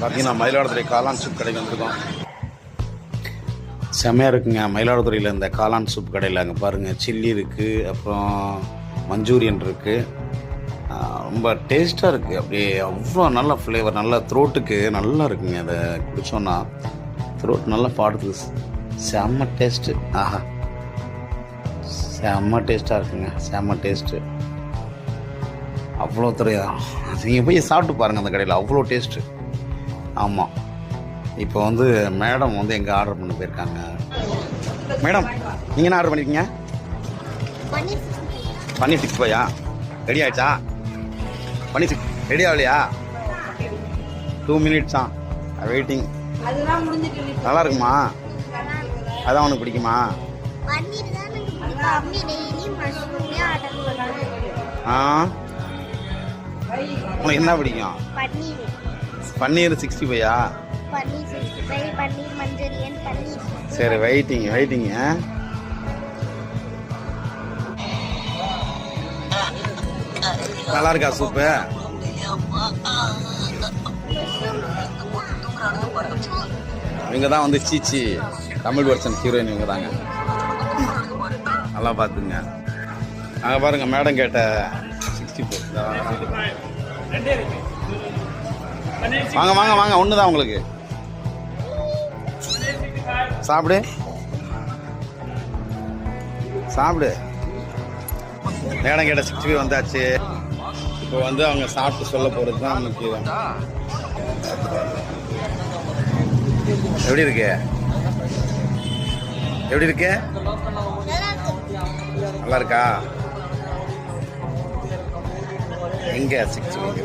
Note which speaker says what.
Speaker 1: பார்த்தீங்கன்னா மயிலாடுதுறை காளான் சூப் கடைக்கு வந்திருக்கோம். செம்மையாக இருக்குங்க. மயிலாடுதுறையில் இந்த காளான் சூப் கடையில் அங்கே பாருங்கள், சில்லி இருக்குது, அப்புறம் மஞ்சூரியன் இருக்குது. ரொம்ப டேஸ்ட்டாக இருக்குது. அப்படியே அவ்வளோ நல்ல ஃப்ளேவர், நல்ல த்ரோட்டுக்கு நல்லா இருக்குங்க. அதை குடித்தோன்னா த்ரோட் நல்லா பாடுது. செம்ம டேஸ்ட்டு. ஆஹா, செம்ம டேஸ்ட்டாக இருக்குங்க. செம்ம டேஸ்ட்டு. அவ்வளோ துறையா நீங்கள் போய் சாப்பிட்டு பாருங்கள் அந்த கடையில், அவ்வளோ டேஸ்ட்டு. ஆமாம். இப்போ வந்து மேடம் வந்து எங்கே ஆர்டர் பண்ண போயிருக்காங்க. மேடம், நீங்கள் என்ன ஆர்டர் பண்ணியிருக்கீங்க? பன்னீர் 65 ரெடி ஆகிடுச்சா? பன்னீர் ரெடி ஆகலையா? 2 minutes வெயிட்டிங். நல்லா இருக்குமா? அதான் உனக்கு பிடிக்குமா? உனக்கு என்ன பிடிக்கும்? பன்னீர் 65 சரி, வெயிட்டிங்க. நல்லா இருக்கா சூப்பு? இவங்க தான் வந்து சீச்சி தமிழ் வெர்ஷன் ஹீரோயின். இவங்க தாங்க. நல்லா பார்த்துங்க. அங்கே பாருங்க, மேடம் கேட்ட 64. வாங்க ஒன்று தான் உங்களுக்கு. சாப்பிடு. மேடம் கேட்ட 65 வந்தாச்சு. இப்போ வந்து அவங்க சாப்பிட்டு சொல்ல போகிறது தான் முக்கியம். எப்படி இருக்கு? நல்லா இருக்கா? எங்க 65